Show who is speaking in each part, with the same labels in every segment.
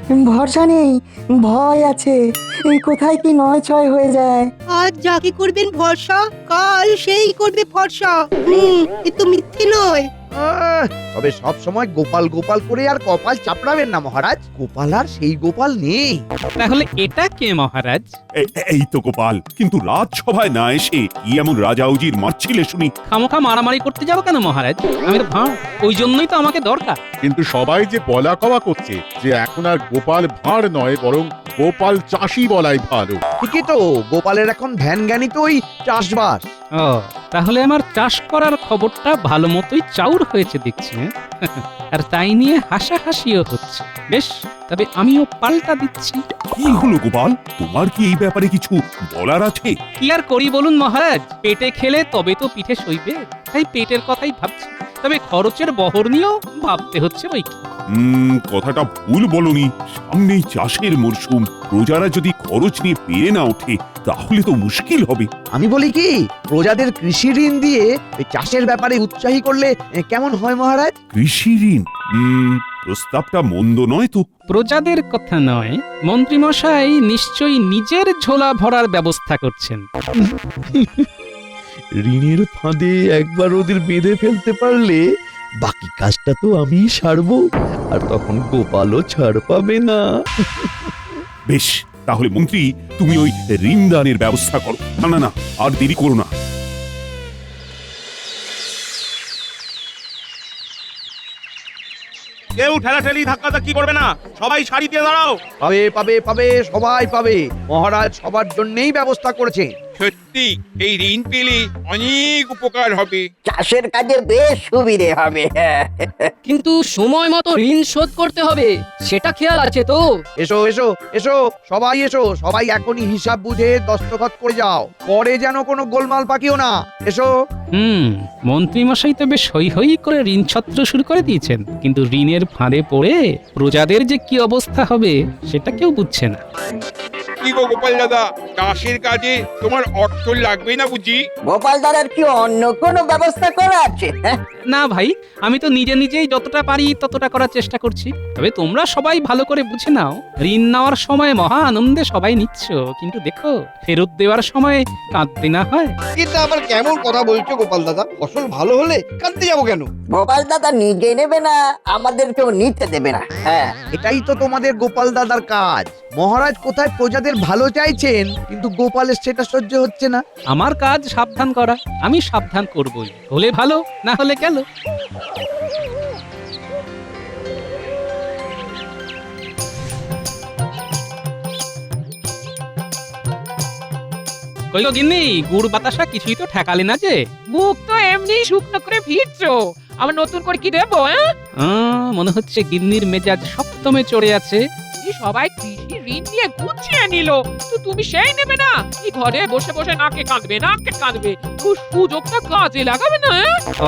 Speaker 1: ভরসা নেই, ভয় আছে, এই কোথায় কি নয় ছয় হয়ে যায়।
Speaker 2: আজ যাকে করবেন ভরসা, কাল সেই করবে ভরসা। এ তো মিথ্যে নয়।
Speaker 3: তবে সব সময় গোপাল গোপাল করে আর কপাল চাপড়াবেন না মহারাজ, গোপাল আর সেই গোপাল নেই।
Speaker 4: তাহলে এটা কে মহারাজ?
Speaker 5: এই তো গোপাল, কিন্তু রাজসভায় না এসে কি এমন রাজাউজির মারছিলে শুনি?
Speaker 4: খামোখা মারামারি করতে যাবো কেন মহারাজ? আমি তো ভাঁড়, ওই জন্যই তো আমাকে দরকার।
Speaker 6: কিন্তু সবাই যে বলা কওয়া করছে যে এখন আর গোপাল ভাঁড় নয়, বরং গোপাল চাষি বলাই ভালো।
Speaker 3: ঠিকই তো, গোপালের এখন ধ্যান জ্ঞানী তো ওই চাষবাস।
Speaker 4: ও, তাহলে আমার চাষ করার খবরটা ভালো মতোই চাউর হয়েছে দেখছি। আর তাই নিয়ে হাসাহাসিও হচ্ছে। বেশ, তবে আমিও পাল্টা দিচ্ছি।
Speaker 5: কি হলো গোপাল, তোমার কি এই ব্যাপারে কিছু বলার আছে?
Speaker 4: কি আর করি বলুন মহারাজ, পেটে খেলে তবে তো পিঠে সইবে, তাই পেটের কথাই ভাবছি। তবে খরচের বহর নিয়েও ভাবতে হচ্ছে বই কি।
Speaker 5: কথাটা ভুল বলনি, সামনেই চাষের মরশুম, প্রজারা যদি খরচ নিয়ে পেরে না ওঠে তাহলে তো মুশকিল হবে।
Speaker 3: আমি বলি কি, প্রজাদের কৃষি ঋণ দিয়ে ওই চাষের ব্যাপারে উৎসাহী করলে কেমন হয় মহারাজ?
Speaker 5: কৃষি ঋণ, প্রস্তাবটা মন্দ নয় তো।
Speaker 4: প্রজাদের কথা নয়, মন্ত্রীমশাই নিশ্চয়ই নিজের ঝোলা ভরার ব্যবস্থা করছেন।
Speaker 7: ঋণের ফাঁদে একবার ওদের বেঁধে ফেলতে পারলে বাকি কাজটা তো আমি সারবো, আর তখন গোপালও ছাড় পাবে না।
Speaker 5: বেশ, তাহলে মন্ত্রী তুমি ওই ঋণ দানের ব্যবস্থা করো। না না না, আর দেরি করো না।
Speaker 8: কেউ ঠেলাঠেলি ধাক্কাধাক্কি করবে না, সবাই সারি দিয়ে দাঁড়াও।
Speaker 3: পাবে পাবে পাবে, সবাই পাবে। মহারাজ সবার জন্যই ব্যবস্থা করেছে।
Speaker 8: সত্যি এই ঋণ পেলে অনেক উপকার হবে।
Speaker 9: চাষের কাজে বেশ সুবিধে হবে।
Speaker 10: কিন্তু সময় মতো ঋণ শোধ করতে হবে, সেটা খেয়াল আছে তো?
Speaker 3: এসো এসো এসো, সবাই এসো, সবাই এখনই হিসাব বুঝে দস্তখত করে যাও, পরে যেন কোনো গোলমাল পাকিও না। এসো।
Speaker 4: মন্ত্রীমশাই তো বেশ হই হই করে ঋণ ছত্র শুরু করে দিয়েছেন, কিন্তু ঋণের ফাঁদে পড়ে প্রজাদের যে কি অবস্থা হবে সেটা কেউ বুঝছে না।
Speaker 8: কি গো গোপাল দাদা, চাষের কাজে তোমার অর্থ লাগবে না বুঝি?
Speaker 9: গোপাল দাদার কি অন্য কোনো ব্যবস্থা করা আছে?
Speaker 4: না ভাই, আমি তো নিজে নিজেই যতটা পারি ততটা করার চেষ্টা করছি। তবে তোমরা সবাই ভালো করে বুঝে নাও, ঋণ নেওয়ার সময় মহা আনন্দে সবাই নিচ্ছ, কিন্তু দেখো ফেরত দেওয়ার সময় কাঁদতে না হয়।
Speaker 3: এটা আবার কেমন কথা বলছো গোপাল দাদা? ফসল ভালো হলে কাঁদতে যাবো কেন?
Speaker 9: গোপাল দাদা নিজে নেবে না, আমাদেরকেও নিতে দেবে না। হ্যাঁ,
Speaker 3: এটাই তো তোমাদের গোপাল দাদার কাজ। মহারাজ কোথায় প্রজাদের ভালো চাইছেন, কিন্তু গোপালের সেটা সহ্য হচ্ছে না।
Speaker 4: আমার কাজ সাবধান করা, আমি সাবধান করবই, হলে ভালো, না হলে গেল। কই গো গিন্নি, গুড় বাতাসা কিছুই তো ঠেকালে না যে?
Speaker 10: মুখ তো এমনি শুকনো করে ফিরছো, আবার নতুন করে কি দেবো?
Speaker 4: মনে হচ্ছে গিন্নির মেজাজ সপ্তমে চড়ে আছে।
Speaker 10: সবাই কৃষি ঋণ নিয়ে গুছিয়ে নিল, তো তুমি সেই নেবে না? এই ঘরে বসে বসে নাকে কাঁদবে, তো সুযোগটা কাজে লাগাবে না?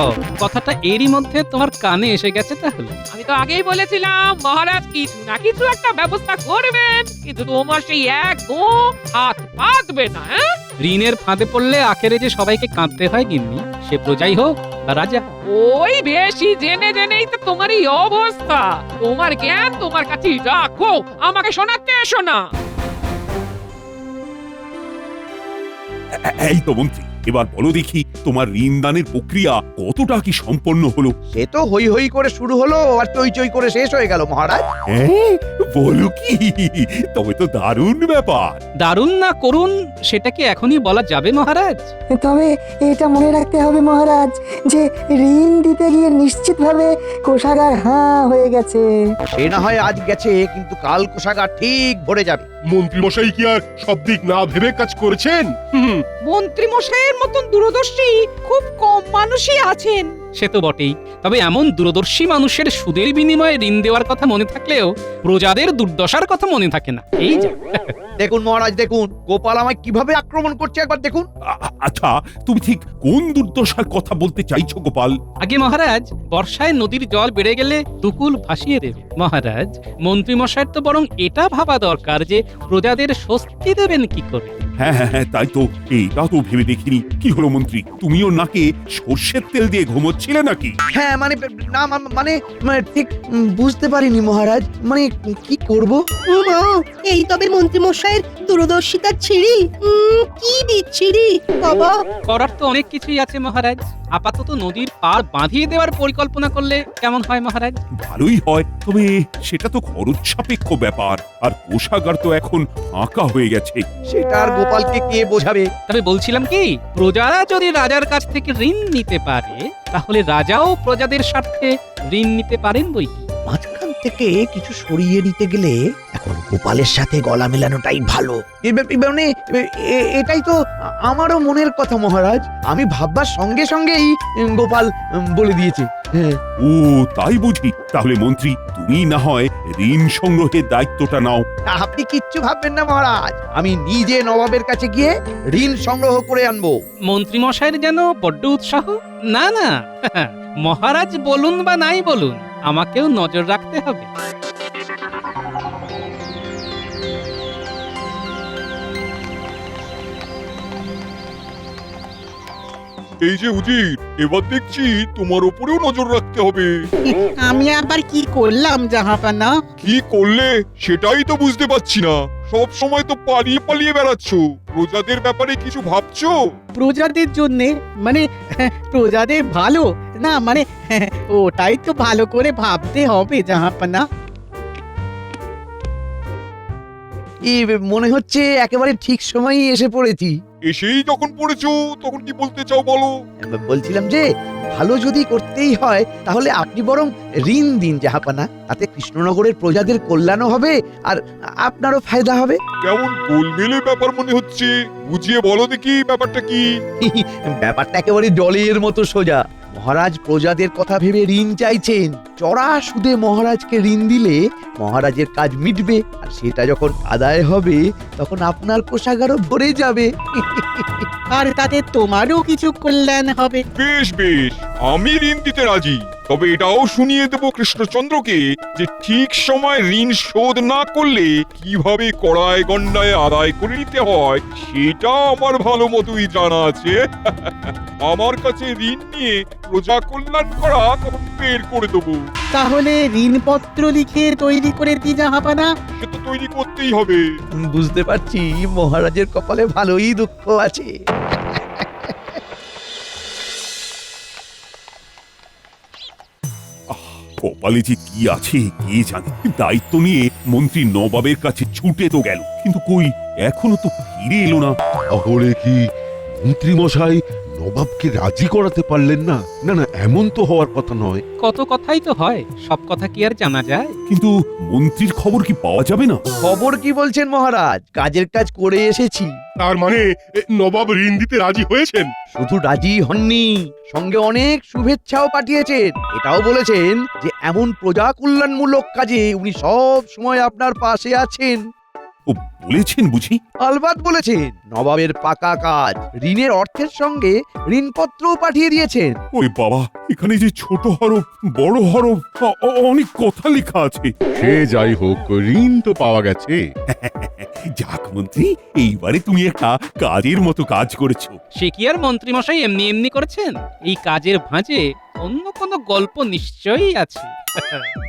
Speaker 4: ও, কথাটা এরই মধ্যে তোমার কানে এসে গেছে তাহলে?
Speaker 10: আমি তো আগেই বলেছিলাম মহারাজ কিছু না কিছু একটা ব্যবস্থা করবেন, কিন্তু তোমার সেই এক গো হাত পাতবে না।
Speaker 4: ঋণের ফাঁদে পড়লে আখেরে যে সবাইকে কাঁদতে হয় গিন্নি, সে প্রজাই হোক বা রাজা।
Speaker 10: ওই বেশি জেনে জেনেই তো তোমার এই অবস্থা। তোমার জ্ঞান তোমার কাছেই রাখো, আমাকে শোনাতে এসো না।
Speaker 5: এই তো মন্ত্রী, এবার বলো দেখি তোমার ঋণ দানের প্রক্রিয়া কতটা কি সম্পন্ন হলো?
Speaker 3: সে তো হই হই করে শুরু হলো আর চই চই করে শেষ হয়ে গেল মহারাজ।
Speaker 5: বলো কি, তবে তো দারুণ ব্যাপার।
Speaker 4: দারুণ না করুন সেটা কি এখনই বলা যাবে মহারাজ?
Speaker 1: তবে এটা মনে রাখতে হবে মহারাজ যে ঋণ দিতে গিয়ে নিশ্চিতভাবে কোষাগার হাঁ হয়ে গেছে।
Speaker 3: সে না হয় আজ গেছে, কিন্তু কাল কোষাগার ঠিক ভরে যাবে।
Speaker 6: মন্ত্রীমশাই কি আর সব দিক না ভেবে কাজ করেছেন?
Speaker 10: মন্ত্রী মশাইয়ের মতন দূরদর্শী খুব কম মানুষই আছেন।
Speaker 4: সে তো বটেই, তবে এমন দূরদর্শী মানুষের সুদের বিনিময়ে ঋণ দেওয়ার কথা মনে থাকলেও প্রজাদের দুর্দশার কথা মনে থাকে না। এই যা
Speaker 3: দেখুন মহারাজ, দেখুন গোপাল আমায় কিভাবে আক্রমণ করছে, একবার দেখুন।
Speaker 5: আচ্ছা, তুমি ঠিক কোন দুর্দশার কথা বলতে চাইছো গোপাল?
Speaker 4: আগে মহারাজ, বর্ষায় নদীর জল বেড়ে গেলে দুকুল ভাসিয়ে দেবে। মহারাজ, মন্ত্রী মশাইয়ের তো বরং এটা ভাবা দরকার যে প্রজাদের স্বস্তি দেবেন কি করে।
Speaker 5: হ্যাঁ হ্যাঁ হ্যাঁ, তাই তো, এইটা তো ভেবে দেখিনি। কি হলো মন্ত্রী, তুমিও নাকে সর্ষের তেল দিয়ে ঘুমোচ্ছিলে নাকি?
Speaker 3: হ্যাঁ মানে না মানে ঠিক বুঝতে পারিনি মহারাজ, মানে কি করব?
Speaker 2: মা, এই তবে মন্ত্রী মশাইয়ের দূরদর্শিতার ছিঁড়ি। কি বিচ্ছিরি বাবা।
Speaker 4: করার তো অনেক কিছুই আছে মহারাজ। আপাতত নদীর পার বাঁধিয়ে দেওয়ার পরিকল্পনা করলে কেমন হয় মহারাজ?
Speaker 5: ভালোই হয়, তবে সেটা তো খরচ সাপেক্ষ ব্যাপার, আর কোষাগার তো এখন ফাঁকা হয়ে গেছে।
Speaker 3: সেটা আর গোপালকে কে বোঝাবে?
Speaker 4: তবে বলছিলাম কি, প্রজারা যদি রাজার কাছ থেকে ঋণ নিতে পারে, তাহলে রাজাও প্রজাদের স্বার্থে ঋণ নিতে পারেন বই কি।
Speaker 3: মাঝখান থেকে কিছু সরিয়ে নিতে গেলে এখন গোপালের সাথে গলা মেলানোটাই ভালো। মানে এটাই তো আমারও মনের কথা মহারাজ। আমি ভাববার সঙ্গে সঙ্গেই গোপাল বলে দিয়েছে। হ্যাঁ।
Speaker 5: ও তাই বুঝি, তাহলে মন্ত্রী তুমি না হয় ঋণ সংগ্রহের দায়িত্বটা নাও।
Speaker 3: আপনি কিচ্ছু ভাববেন না মহারাজ, আমি নিজে নবাবের কাছে গিয়ে ঋণ সংগ্রহ করে আনবো।
Speaker 4: মন্ত্রী মশাইয়ের যেন বড্ড উৎসাহ। না না, মহারাজ বলুন বা নাই বলুন, আমাকেও নজর রাখতে হবে।
Speaker 6: এই যে উজির, এবার দেখছি তোমার উপরেও নজর রাখতে হবে।
Speaker 2: আমি আবার কি করলাম জাহাপানা?
Speaker 6: কি করলে সেটাই তো বুঝতে পারছি না। সব সময় তো পালিয়ে পালিয়ে বেড়াচ্ছ, প্রজাদের ব্যাপারে কিছু ভাবছো?
Speaker 11: প্রজাদের জন্যে মানে প্রজাদের ভালো না, মানে ওটাই তো ভালো করে ভাবতে হবে জাহাপানা।
Speaker 3: এই মনে হচ্ছে একেবারে ঠিক সময়ই এসে পড়েছি।
Speaker 6: এসেই যখন পড়েছো তখন কি বলতে চাও বলো?
Speaker 3: বলছিলাম যে ভালো যদি করতেই হয় তাহলে আপনি বরং ঋণ দিন জাহাপানা, তাতে কৃষ্ণনগরের প্রজাদের কল্যাণও হবে আর আপনারও ফায়দা হবে।
Speaker 6: কেমন গোলমেলে ব্যাপার মনে হচ্ছে, বুঝিয়ে বলো দেখি ব্যাপারটা কি।
Speaker 3: ব্যাপারটা একেবারে জলের মতো সোজা। মহারাজ প্রজাদের কথা ভেবে ঋণ চাইছেন। চড়া সুদে মহারাজকে ঋণ দিলে মহারাজের কাজ মিটবে, আর সেটা যখন আদায় হবে তখন আপনার কোষাগারও ভরে যাবে।
Speaker 11: আর তাতে তোমারও কিছু কল্যাণ হবে।
Speaker 6: বেশ বেশ, আমি ঋণ দিতে রাজি, তবে এটাও শুনিয়ে দেব কৃষ্ণচন্দ্রকে যে ঠিক সময় ঋণ শোধ না করলে কিভাবে কড়ায় গন্ডায় আদায় করে নিতে হয় সেটা আমার ভালো মতোই জানা আছে। আমার কাছে ঋণ নিয়ে প্রজা কল্যাণ করা তখন বের করে দেবো।
Speaker 11: তাহলে ঋণপত্র লিখে তৈরি করে দি জাহাপানা।
Speaker 6: সে তো তৈরি করতেই হবে।
Speaker 3: বুঝতে পারছি মহারাজের কপালে ভালোই দুঃখ আছে।
Speaker 5: কপালে যে কি আছে কে জানে। দায়িত্ব নিয়ে মন্ত্রী নবাবের কাছে ছুটে তো গেল, কিন্তু কই এখনো তো ফিরে এলো না।
Speaker 6: তাহলে কি মন্ত্রী মশাই নবাবকে রাজি করাতে পারলেন না? না না, এমন তো হওয়ার কথা নয়।
Speaker 4: কত কথাই তো হয়, সব কথা কি আর জানা যায়?
Speaker 5: কিন্তু মন্ত্রীর খবর কি পাওয়া যাবে না?
Speaker 3: খবর কি বলছেন মহারাজ, কাজের কাজ করে এসেছি।
Speaker 6: তার মানে নবাব ঋণ দিতে রাজি হয়েছেন?
Speaker 3: শুধু রাজি হননি, সঙ্গে অনেক শুভেচ্ছাও পাঠিয়েছেন। এটাও বলেছেন যে এমন প্রজা কল্যাণমূলক কাজে উনি সব সময় আপনার পাশে আছেন।
Speaker 5: ও বলেছেন বুঝি?
Speaker 3: আলবাত বলেছেন। নবাবের পাকা কাজ, ঋণের অর্থের সঙ্গে ঋণপত্রও পাঠিয়ে দিয়েছেন।
Speaker 5: ওই বাবা, এখানে যে ছোট হরফ বড় হরফ অনেক কথা লেখা আছে।
Speaker 6: সে যাই হোক, ঋণ তো পাওয়া গেছে।
Speaker 5: যাক মন্ত্রী, এইবারে তুমি একটা কাজের মতো কাজ করেছো।
Speaker 4: সে কি আর মন্ত্রী মশাই এমনি এমনি করেছেন? এই কাজের ভাঁজে অন্য কোনো গল্প নিশ্চয়ই আছে।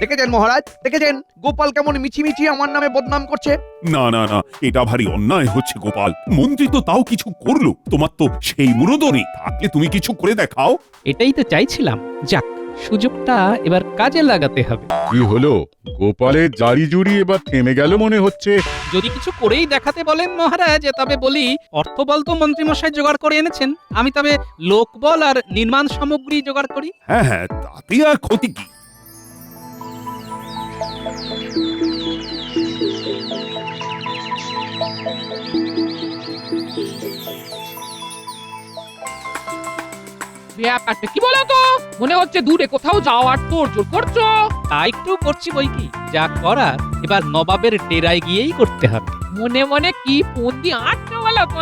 Speaker 3: দেখেছেন মহারাজ, দেখেছেন গোপাল কেমন মিছিমিছি আমার নামে বদনাম করছে।
Speaker 5: না না না, এটা ভারী অন্যায় হচ্ছে গোপাল। মন্ত্রী তো তাও কিছু করলো, তোমার তো সেই মুরদও নেই। থাকলে তুমি কিছু করে দেখাও।
Speaker 4: এটাই তো চাইছিলাম। যাক, সুযোগটা এবার কাজে লাগাতে হবে।
Speaker 6: কি হলো, গোপালের জারি জুরি এবার থেমে গেল মনে হচ্ছে।
Speaker 4: যদি কিছু করেই দেখাতে বলেন মহারাজ, তবে বলি অর্থবল তো মন্ত্রী মশাই জোগাড় করে এনেছেন, আমি তবে লোকবল আর নির্মাণ সামগ্রী জোগাড় করি।
Speaker 5: হ্যাঁ হ্যাঁ, তাতে আর ক্ষতি কি?
Speaker 10: ব্যাপারটা কি বলো তো? মনে হচ্ছে দূরে কোথাও যাওয়ার তোড়জোড় করছো।
Speaker 4: তা একটু করছি বই কি, যা করার এবার নবাবের ডেরায় গিয়েই করতে হবে।
Speaker 10: মনে মনে কি ফন্দি আটটা বলো তো?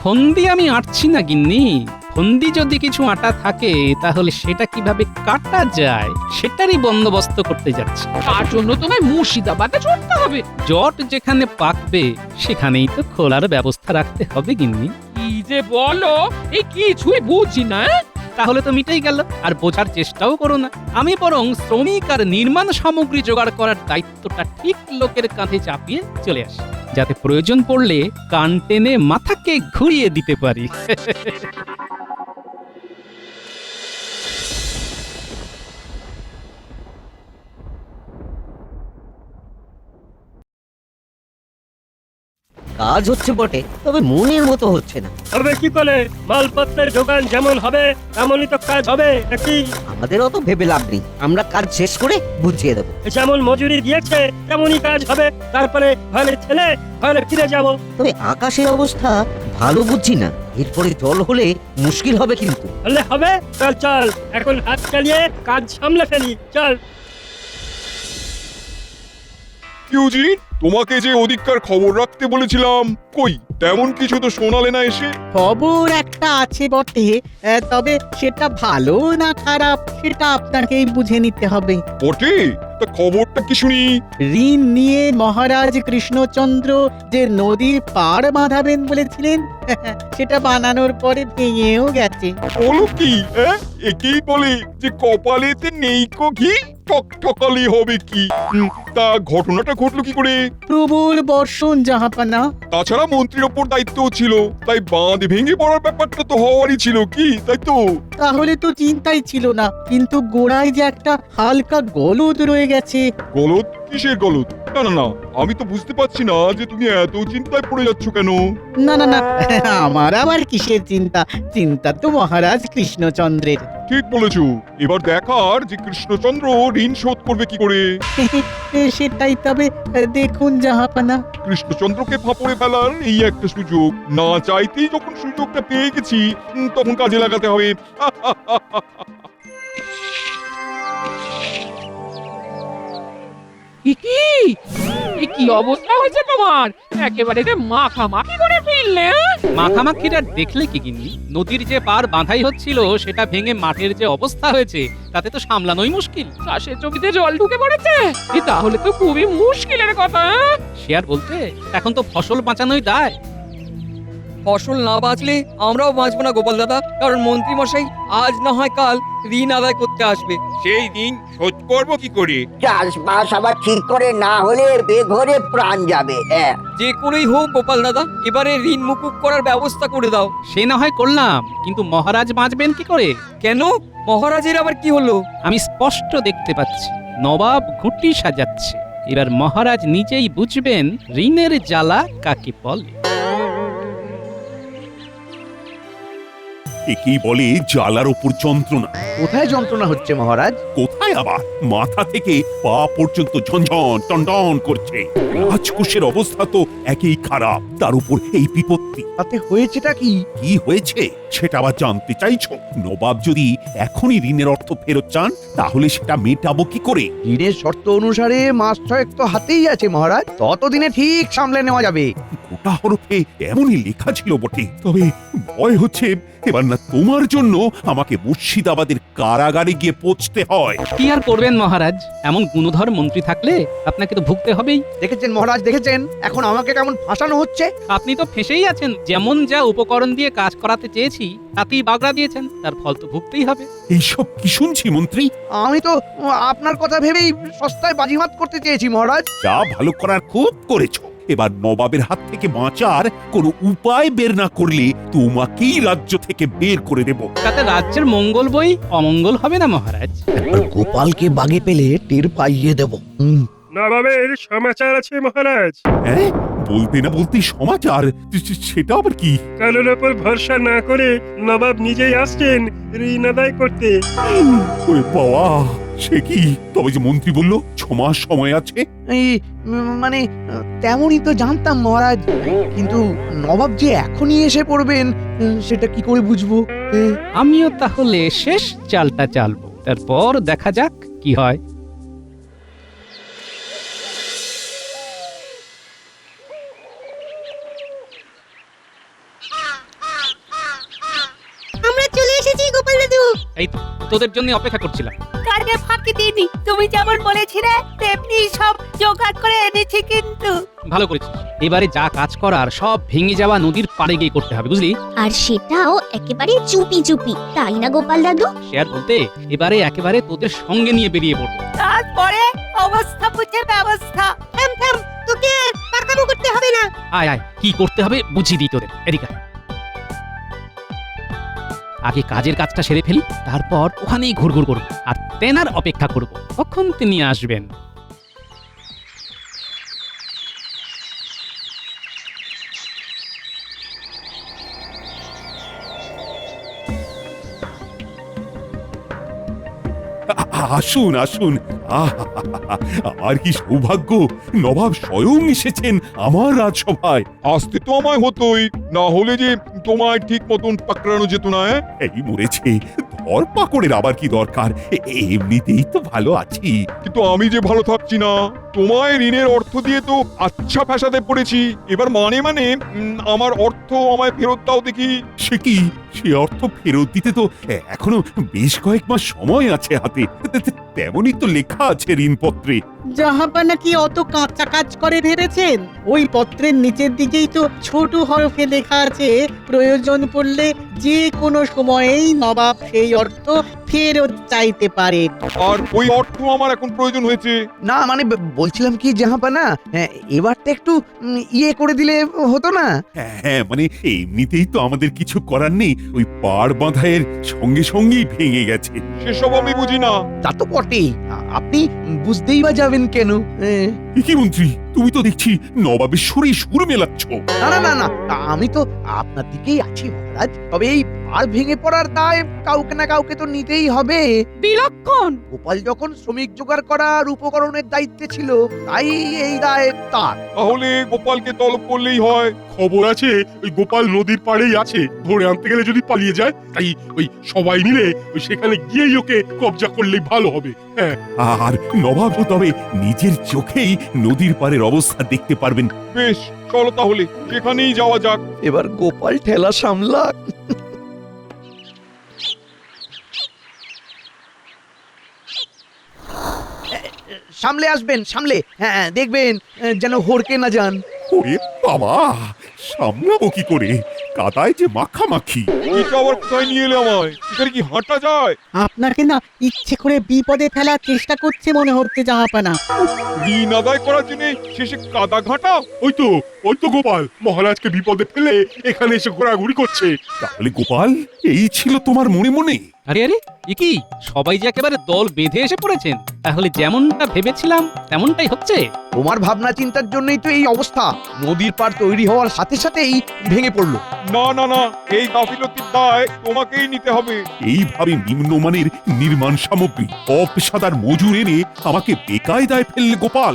Speaker 4: ফন্দি আমি আঁটছি না গিন্নি, ফন্দি যদি কিছু আটা থাকে তাহলে সেটা কিভাবে কাটা যায় সেটারই বন্দোবস্ত করতে যাচ্ছে।
Speaker 10: তার জন্য তোমায় মুর্শিদাবাদে চড়তে হবে।
Speaker 4: জট যেখানে পাকবে সেখানেই তো খোলার ব্যবস্থা রাখতে হবে গিন্নি।
Speaker 10: কি যে বলো, এই কিছুই বুঝি না।
Speaker 4: তাহলে তো মিটেই গেল, আর বোঝার চেষ্টাও করো না। আমি বরং শ্রমিক আর নির্মাণ সামগ্রী জোগাড় করার দায়িত্বটা ঠিক লোকের কাঁধে চাপিয়ে চলে আসি, যাতে প্রয়োজন পড়লে কান টেনে মাথাকে ঘুরিয়ে দিতে পারি।
Speaker 9: কাজ হচ্ছে বটে, তবে মনের মতো হচ্ছে না।
Speaker 11: হবে কি করে? মালপত্রের দোকান যেমন হবে তেমনই তো কাজ হবে নাকি?
Speaker 9: আমাদের অত ভেবে লাভ নেই, আমরা কাজ শেষ করে বুঝিয়ে দেবো।
Speaker 11: যেমন মজুরি দিয়েছে তেমনই কাজ হবে, তারপরে ঘরে ছেলে ঘরে ফিরে যাব।
Speaker 9: তবে আকাশের অবস্থা ভালো বুঝছি না, এরপরে জল হলে মুশকিল হবে কিন্তু।
Speaker 11: হলে হবে, চল চল এখন হাত চালিয়ে কাজ সামলে ফেলি, চল।
Speaker 6: কিউজি, তোমাকে যে ওদিককার খবর রাখতে বলেছিলাম, কই তেমন কিছু তো শোনালে না এসে।
Speaker 11: খবর একটা আছে বটে, তবে সেটা ভালো না খারাপ সেটা আপনাকেই বুঝে নিতে হবে।
Speaker 6: বটে, তা খবরটা কি শুনি?
Speaker 11: ঋণ নিয়ে মহারাজ কৃষ্ণচন্দ্র যে নদীর পাড় বাঁধাবেন বলেছিলেন, সেটা বানানোর পরে ভেঙেও গেছে।
Speaker 6: বলো কি? একেই বলে যে কপালেতে নেই কো ঘি, ঠকঠকালি হবে কি? তা ঘটনাটা ঘটলো কি করে?
Speaker 11: প্রবল বর্ষণ জাহাপানা।
Speaker 6: তাছাড়া মন্ত্রীর ওপর দায়িত্বও ছিল, তাই বাঁধ ভেঙে পড়ার ব্যাপারটা তো হওয়ারই ছিল, কি তাই তো?
Speaker 11: তাহলে তো চিন্তাই ছিল না, কিন্তু গোড়ায় যে একটা হালকা গলদ রয়ে গেছে।
Speaker 6: গলদ? কিসের গলদ? না না না, আমি তো বুঝতে পারছি না যে তুমি এত চিন্তায় পড়ে যাচ্ছ কেন।
Speaker 11: না না না, আমার আবার কিসের চিন্তা? চিন্তা তো মহারাজ কৃষ্ণচন্দ্রের।
Speaker 6: ঠিক বলেছো, এবার দেখার যে কৃষ্ণচন্দ্র ঋণ শোধ করবে কি করে।
Speaker 11: সেটাই তবে দেখুন জাহাপানা।
Speaker 6: কৃষ্ণচন্দ্রকে ফাঁপড়ে ফেলার এই একটা সুযোগ, না চাইতেই যখন সুযোগটা পেয়ে গেছি তখন কাজে লাগাতে হবে।
Speaker 10: কি অবস্থা হয়েছে তোমার? একেবারে যে মাখামাখি করে ফেললে।
Speaker 4: মাখামাখিটা দেখলে কি গিন্নি? নদীর যে পার বাঁধাই হচ্ছিল সেটা ভেঙে মাঠের যে অবস্থা হয়েছে তাতে তো সামলানোই মুশকিল।
Speaker 10: চাষের জমিতে জল ঢুকে পড়েছে, তাহলে তো খুবই মুশকিলের কথা।
Speaker 4: সে আর বলতে, এখন তো ফসল বাঁচানোই দায়।
Speaker 12: ফসল না বাঁচলে আমরাও বাঁচবো না গোপাল দাদা, কারণ মন্ত্রী মশাই আজ না হয় কাল ঋণ আদায় করতে আসবে।
Speaker 8: সেই দিন শোধ করবো কি করে?
Speaker 9: চাষবাস আবার ঠিক করে না হলে বেঘরে প্রাণ যাবে।
Speaker 12: যে করেই হোক গোপাল দাদা, এবারে ঋণ মুকুব করার ব্যবস্থা করে দাও।
Speaker 4: সে না হয় করলাম, কিন্তু মহারাজ বাঁচবেন কি করে?
Speaker 12: কেন, মহারাজের আবার কি হলো?
Speaker 4: আমি স্পষ্ট দেখতে পাচ্ছি নবাব ঘুঁটি সাজাচ্ছে। এবার মহারাজ নিজেই বুঝবেন ঋণের জ্বালা কাকে বলে।
Speaker 5: একেই বলে জ্বালার ওপর যন্ত্রণা।
Speaker 3: কোথায় যন্ত্রণা হচ্ছে মহারাজ?
Speaker 5: কোথায় আবার, মাথা থেকে পা পর্যন্ত ঝনঝন টনটন করছে। রাজকোষের অবস্থা তো একেই খারাপ, তার উপর এই বিপত্তি।
Speaker 3: তাতে হয়েছেটা কি?
Speaker 5: কি হয়েছে সেটা আবার জানতে চাইছো? নবাব যদি এখনই ঋণের অর্থ ফেরত চান তাহলে সেটা মেটাবো কি করে?
Speaker 3: ঋণের শর্ত অনুসারে মাস 6 তো হাতেই আছে মহারাজ, ততদিনে ঠিক সামলে নেওয়া যাবে।
Speaker 5: গোটা হরফে এমনই লেখা ছিল বটে, তবে ভয় হচ্ছে এবার না তোমার জন্য আমাকে মুর্শিদাবাদের কারাগারে গিয়ে পৌঁছতে হয়।
Speaker 4: কি আর করবেন মহারাজ, এমন গুণধর মন্ত্রী থাকলে আপনাকে তো ভুগতে হবেই।
Speaker 3: দেখেছেন মহারাজ, দেখেছেন এখন আমাকে কেমন ফাঁসানো হচ্ছে।
Speaker 4: আপনি তো ফেঁসেই আছেন, যেমন যা উপকরণ দিয়ে কাজ করাতে চেয়েছি তাতেই বাগড়া দিয়েছেন, তার ফল তো ভুগতেই হবে।
Speaker 5: এইসব কি শুনছি মন্ত্রী?
Speaker 3: আমি তো আপনার কথা ভেবেই সস্তায় বাজিমাত করতে চেয়েছি মহারাজ।
Speaker 5: যা ভালো করার খুব করেছো। এবার নবাবের হাত থেকে বাঁচার কোনো উপায় বের না করলে তোমাকেই রাজ্য থেকে বের করে দেব।
Speaker 4: তাতে রাজ্যের মঙ্গল বই অমঙ্গল হবে না মহারাজ।
Speaker 7: একবার গোপালকে বাগে পেলে টের পাইয়ে দেব।
Speaker 11: নবাবের সমাচার আছে মহারাজ।
Speaker 5: হ্যাঁ, বলতে না বলতে সমাচার, সেটা আবার কি?
Speaker 11: কারোর ওপর ভরসা না করে নবাব নিজেই আসছেন ঋণ আদায় করতে।
Speaker 5: ওরে বাবা, সে কি? তবে যে মন্ত্রী বলল 6 মাস সময় আছে।
Speaker 3: এই মানে তেমনই তো জানতাম মহারাজ, কিন্তু নবাব যে এখনই এসে পড়বেন সেটা কি করে বুঝবো?
Speaker 4: আমিও তাহলে শেষ চালটা চালবো, তারপর দেখা যাক কি হয়।
Speaker 2: আমরা
Speaker 4: এই তো তোদের জন্য অপেক্ষা করছিলাম।
Speaker 2: কাজে ফাঁকি দিইনি, তুমি যেমন বলেছিলে তেমনি সব জোগাড় করে এনেছি কিন্তু।
Speaker 4: ভালো করেছিস। এবারে যা কাজ করার সব ভেঙে যাওয়া নদীর পাড়ে গিয়ে করতে হবে, বুঝলি?
Speaker 13: আর সেটাও একেবারে চুপি চুপি, তাই না গোপাল দাদু?
Speaker 4: সে আর বলতে, এবারে একেবারে তোদের সঙ্গে নিয়ে বেরিয়ে পড়বো।
Speaker 2: তারপরে অবস্থা বুঝে ব্যবস্থা। থাম থাম, তোকে পাকামো করতে হবে না।
Speaker 4: আয় আয়, কি করতে হবে বুঝিয়ে দিই তোদের। এদিকে আয়। আগে কাজের কাজটা সেরে ফেলি, তারপর ওখানেই ঘুরঘুর করবো আর তেনার অপেক্ষা করবো কখন তিনি আসবেন।
Speaker 5: আসুন আসুন, আমার কি সৌভাগ্য, নবাব স্বয়ং এসেছেন আমার রাজসভায়।
Speaker 6: আসতে তো আমায় হতোই, না হলে যে তোমায় ঠিক মতন পাকড়ানো যেত না।
Speaker 5: এই মরেছে, ধরপাকড়ের আবার কি দরকার, এমনিতেই তো ভালো আছি।
Speaker 6: কিন্তু আমি যে ভালো থাকছি না, তোমায় ঋণের অর্থ দিয়ে তো আচ্ছা ফ্যাসাদে পড়েছি। এবার মানে আমার অর্থ আমায় ফেরত দাও দেখি।
Speaker 5: সে কি, সে অর্থ ফেরত দিতে তো এখনো বেশ কয়েক মাস সময় আছে হাতে। তেমনই তো লেখা আছে ঋণপত্রে।
Speaker 11: জাহাপানা কি অত কাঁচা কাজ করে ভেবেছেন? ওই পত্রের নিচের দিকেই তো ছোট হরফে লেখা আছে, প্রয়োজন পড়লে যে কোনো সময়েই নবাব সেই অর্থ ফেরত চাইতে পারে।
Speaker 6: আর ওই অর্থ আমার এখন প্রয়োজন হয়েছে।
Speaker 3: না মানে বলছিলাম কি জাহাপানা, এবারটা একটু ইয়ে করে দিলে হতো না?
Speaker 5: হ্যাঁ মানে এমনিতেই তো আমাদের কিছু করার নেই, ওই পাড় বাঁধাইয়ের সঙ্গে সঙ্গেই ভেঙে গেছে।
Speaker 6: সেসব আমি বুঝি না।
Speaker 3: তা তো বটেই, আপনি বুঝতেই বা যাবেন কেন?
Speaker 5: কি মন্ত্রী, তুমি তো দেখছি নবাবের সুরে সুর মেলাচ্ছ।
Speaker 3: না না না না, আমি তো আপনার দিকেই আছি মহারাজ। তবে এই পাড় ভেঙে পড়ার দায় কাউকে না কাউকে তো নিতেই হবে।
Speaker 10: বিলক্ষণ।
Speaker 3: গোপাল যখন শ্রমিক জোগাড় করার উপকরণের দায়িত্বে ছিল, তাই এই দায় তার।
Speaker 6: তাহলে গোপালকে তলব করলেই হয়।
Speaker 14: খবর আছে ওই গোপাল নদীর পাড়েই আছে, ধরে আনতে গেলে যদি পালিয়ে যায়, তাই ওই সবাই মিলে ওই সেখানে গিয়েই ওকে কবজা করলেই ভালো হবে। হ্যাঁ,
Speaker 5: আর নবাব তবে নিজের চোখেই নদীর পাড়ের অবস্থা দেখতে পারবেন।
Speaker 6: বেশ, চলো তাহলে সেখানেই যাওয়া যাক।
Speaker 7: এবার গোপাল ঠেলা সামলা।
Speaker 3: সামলে আসবেন, সামলে। হ্যাঁ দেখবেন যেন হড়কে না যান।
Speaker 5: ওরে বাবা, সামলাবো কি করে, কাদায় যে মাখামাখি।
Speaker 6: এটা আবার কোথায় নিয়ে এলে আমায়? এখানে কি হাঁটা যায়?
Speaker 11: আপনাকে না ইচ্ছে করে বিপদে ফেলার চেষ্টা করছে মনে হচ্ছে জাহাপানা।
Speaker 6: ঋণ আদায় করার জন্য শেষে কাদা ঘাটা।
Speaker 14: ওই তো গোপাল মহারাজকে বিপদে ফেলে এখানে এসে ঘোরাঘুরি করছে।
Speaker 5: তাহলে গোপাল এই ছিল তোমার মনে মনে?
Speaker 4: আরে আরে, এ কি সবাই যে একেবারে দল বেঁধে এসে পড়েছেন? তাহলে যেমনটা ভেবেছিলাম তেমনটাই হচ্ছে।
Speaker 3: তোমার ভাবনা চিন্তার জন্যই তো এই অবস্থা। নদীর পাড় তৈরি হওয়ার সাথে সাথেই ভেঙে পড়লো।
Speaker 6: না না না, এই গাফিলতির দায় তোমাকেই নিতে হবে।
Speaker 5: এইভাবে নিম্নমানের নির্মাণ সামগ্রী অপেশাদার মজুর এনে আমাকে বেকায়দায় ফেললে গোপাল।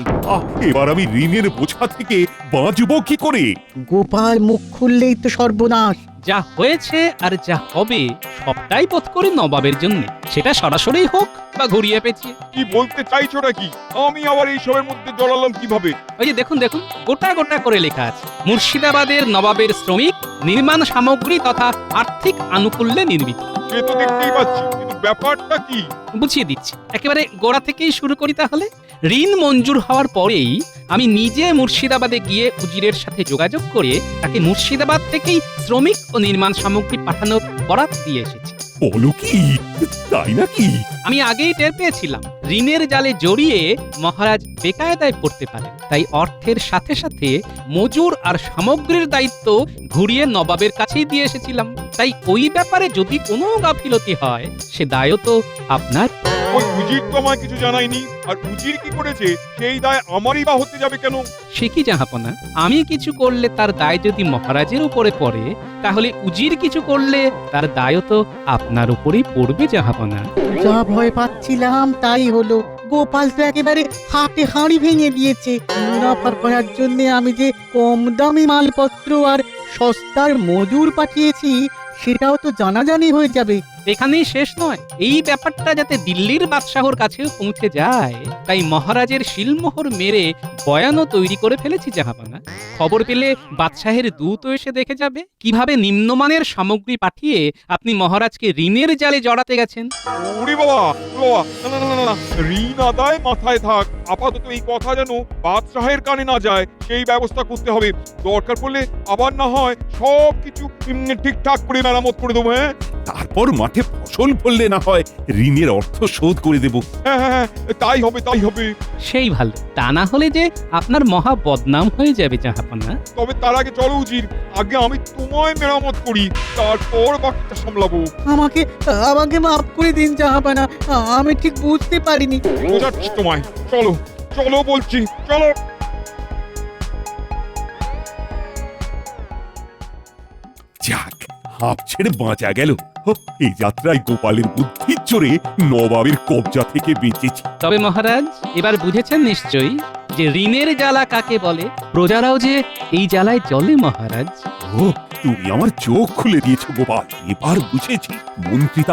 Speaker 5: এবার আমি ঋণের বোঝা থেকে বাঁচবো কি করে?
Speaker 11: গোপাল মুখ খুললেই তো সর্বনাশ।
Speaker 4: যা হয়েছে আর যা হবে সবটাই বোধ করি নবাবের জন্য, সেটা সরাসরি হোক বা ঘুরিয়ে পেঁচিয়ে।
Speaker 6: কি বলতে চাইছোটা কি? আমি আবার এই সবের মধ্যে জড়ালাম কিভাবে?
Speaker 4: ওই যে দেখুন দেখুন, গোটা গোটা করে লেখা আছে, মুর্শিদাবাদের নবাবের শ্রমিক, নির্মাণ সামগ্রী তথা আর্থিক আনুকূল্যে নির্মিত।
Speaker 6: সে তো দেখতেই পাচ্ছি, কিন্তু ব্যাপারটা কি?
Speaker 4: বুঝিয়ে দিচ্ছি, একেবারে গোড়া থেকেই শুরু করি তাহলে। ঋণ মঞ্জুর হওয়ার পরেই আমি নিজে মুর্শিদাবাদে গিয়ে উজিরের সাথে যোগাযোগ করে তাকে মুর্শিদাবাদ থেকেই শ্রমিক ও নির্মাণ সামগ্রী পাঠানোর বরাত দিয়ে এসেছি।
Speaker 5: বলো কি, তাই নাকি?
Speaker 4: আমি আগেই টের পেয়েছিলাম ঋণের জালে জড়িয়ে মহারাজ বেকায়দায় পড়তে পারেন, তাই অর্থের সাথে সাথে মজুর আর সামগ্রীর দায়িত্ব ঘুরিয়ে নবাবের কাছেই দিয়ে এসেছিলাম। তাই ওই ব্যাপারে যদি কোনো গাফিলতি হয়, সে দায়ও তো আপনার।
Speaker 6: ওই উজির তো আমায় কিছু জানায়নি, আর উজির কি করেছে সেই দায় আমারই বা হতে যাবে কেন?
Speaker 4: সে কি জাহাপনা, আমি কিছু করলে তার দায় যদি মহারাজের উপরে পড়ে, তাহলে উজির কিছু করলে তার দায়ও তো আপনার উপরেই পড়বে জাহাপনা।
Speaker 11: যা ভয় পাচ্ছিলাম তাই হলো। গোপাল তো একেবারে হাতে হাঁড়ি ভেঙে দিয়েছে। মুনাফা করার জন্য আমি যে কম দামি মালপত্র আর সস্তার মজুর পাঠিয়েছি, সেটাও তো জানাজানি হয়ে যাবে।
Speaker 4: এখানেই শেষ নয়, এই ব্যাপারটা যাতে দিল্লির বাদশাহর কাছেও পৌঁছে যায় তাই মহারাজের শিলমোহর মেরে বয়ানও তৈরি করে ফেলেছি জাহাপানা। খবর পেলে বাদশাহের দূতও এসে দেখে যাবে কিভাবে নিম্নমানের সামগ্রী পাঠিয়ে আপনি মহারাজকে ঋণের জালে জড়াতে গেছেন।
Speaker 6: ওরে বাবা, বাবা, না না না না, ঋণ আদায় মাথায় থাক। আপাতত এই কথা যেন বাদশাহের কানে না যায় সেই ব্যবস্থা করতে হবে। দরকার পড়লে আবার না হয় সবকিছু ঠিকঠাক করে মেরামত করে দেবো। হ্যাঁ
Speaker 5: তারপর মাঠে ফসল ফললে না হয় ঋণের অর্থ শোধ করে দেব।
Speaker 6: হ্যাঁ হ্যাঁ হ্যাঁ, তাই হবে তাই হবে।
Speaker 4: সেই ভালো, তা না হলে যে আপনার মহা বদনাম হয়ে যাবে জাহাপানা।
Speaker 6: তবে তার আগে চলো উজির, আগে আমি তোমায় মেরামত করি, তারপর বাকিটা সামলাবো।
Speaker 11: আমাকে আমাকে মাফ করে দিন জাহাপানা, আমি ঠিক বুঝতে পারিনি।
Speaker 6: বোঝাচ্ছি তোমায়, চলো চলো বলছি, চলো।
Speaker 5: যাক, হাঁপ ছেড়ে বাঁচা গেল। এই যাত্রায় গোপালের বুদ্ধির জোরে নবাবের কবজা থেকে বেঁচেছি।
Speaker 4: তবে মহারাজ এবার বুঝেছেন নিশ্চয়ই যে ঋণের জ্বালা কাকে বলে, প্রজারাও যে এই জ্বালায় জ্বলে মহারাজ।
Speaker 5: ও, তুমি আমার চোখ খুলে দিয়েছো গোপাল। এবার বুঝেছি মন্ত্রী